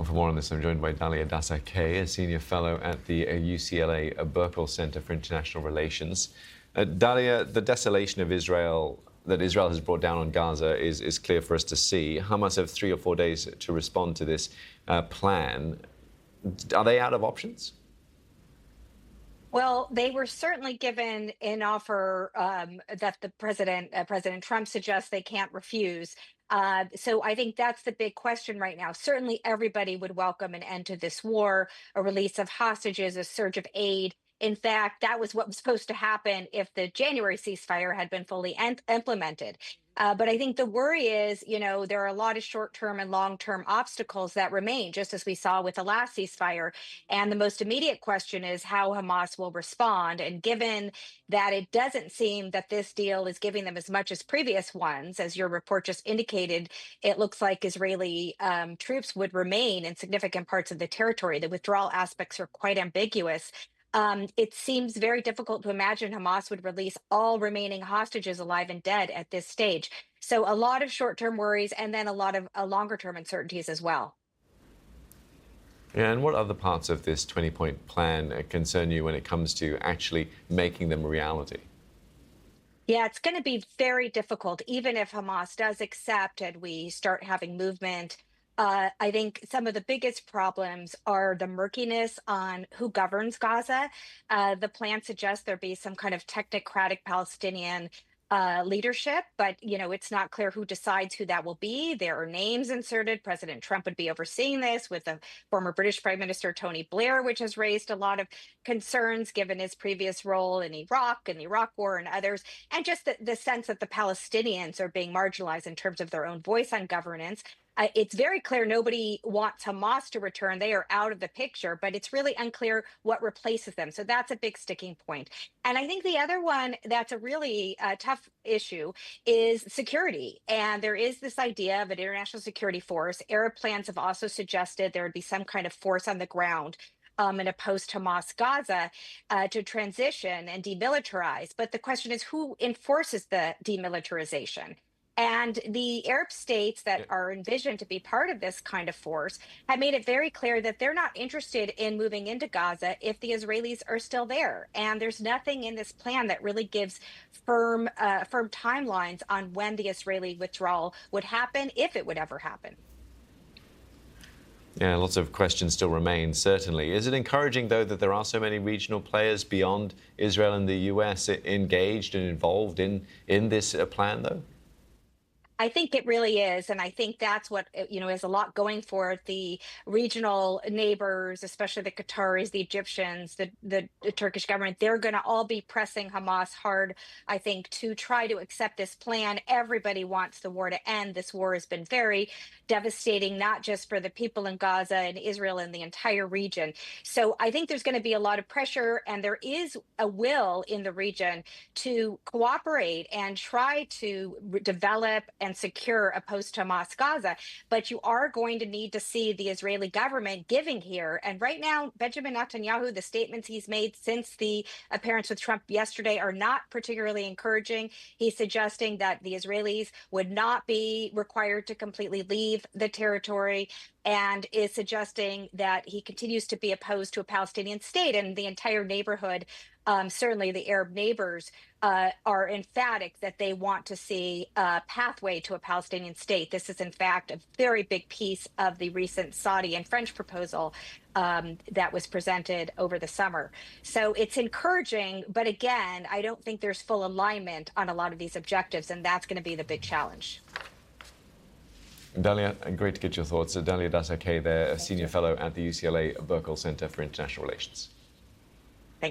For more on this, I'm joined by Dalia Dasa-Kay, a senior fellow at the UCLA Berkel Center for International Relations. Dalia, the desolation of Israel that Israel has brought down on Gaza is clear for us to see. Hamas have 3 or 4 days to respond to this plan. Are they out of options? Well, they were certainly given an offer that the President Trump suggests they can't refuse. So I think that's the big question right now. Certainly, everybody would welcome an end to this war, a release of hostages, a surge of aid. In fact, that was what was supposed to happen if the January ceasefire had been fully implemented. But I think the worry is, there are a lot of short-term and long-term obstacles that remain, just as we saw with the last ceasefire. And the most immediate question is how Hamas will respond. And given that it doesn't seem that this deal is giving them as much as previous ones, as your report just indicated, it looks like Israeli troops would remain in significant parts of the territory. The withdrawal aspects are quite ambiguous. It seems very difficult to imagine Hamas would release all remaining hostages alive and dead at this stage. So a lot of short-term worries and then a lot of longer-term uncertainties as well. Yeah, and what other parts of this 20-point plan concern you when it comes to actually making them a reality? Yeah, it's going to be very difficult, even if Hamas does accept and we start having movement. I think some of the biggest problems are the murkiness on who governs Gaza. The plan suggests there be some kind of technocratic Palestinian leadership, but it's not clear who decides who that will be. There are names inserted. President Trump would be overseeing this with the former British Prime Minister Tony Blair, which has raised a lot of concerns given his previous role in Iraq and the Iraq War and others, and just the sense that the Palestinians are being marginalized in terms of their own voice on governance. It's very clear nobody wants Hamas to return. They are out of the picture, but it's really unclear what replaces them. So that's a big sticking point. And I think the other one that's a really tough issue is security. And there is this idea of an international security force. Arab plans have also suggested there would be some kind of force on the ground in a post-Hamas Gaza to transition and demilitarize. But the question is, who enforces the demilitarization? And the Arab states Yeah. that are envisioned to be part of this kind of force have made it very clear that they're not interested in moving into Gaza if the Israelis are still there. And there's nothing in this plan that really gives firm timelines on when the Israeli withdrawal would happen, if it would ever happen. Yeah, lots of questions still remain, certainly. Is it encouraging, though, that there are so many regional players beyond Israel and the US engaged and involved in this plan, though? I think it really is. And I think that's what, is a lot going for it. The regional neighbors, especially the Qataris, the Egyptians, the Turkish government, they're going to all be pressing Hamas hard, I think, to try to accept this plan. Everybody wants the war to end. This war has been very devastating, not just for the people in Gaza and Israel and the entire region. So I think there's going to be a lot of pressure, and there is a will in the region to cooperate and try to develop and secure a post-Hamas Gaza. But you are going to need to see the Israeli government giving here. And right now, Benjamin Netanyahu, the statements he's made since the appearance with Trump yesterday are not particularly encouraging. He's suggesting that the Israelis would not be required to completely leave the territory, and is suggesting that he continues to be opposed to a Palestinian state. And the entire neighborhood, certainly the Arab neighbors, are emphatic that they want to see a pathway to a Palestinian state. This is, in fact, a very big piece of the recent Saudi and French proposal that was presented over the summer. So it's encouraging, but again, I don't think there's full alignment on a lot of these objectives, and that's going to be the big challenge. Dalia, great to get your thoughts. Dalia Dasa-Kay, there, a senior fellow at the UCLA Berkel Center for International Relations.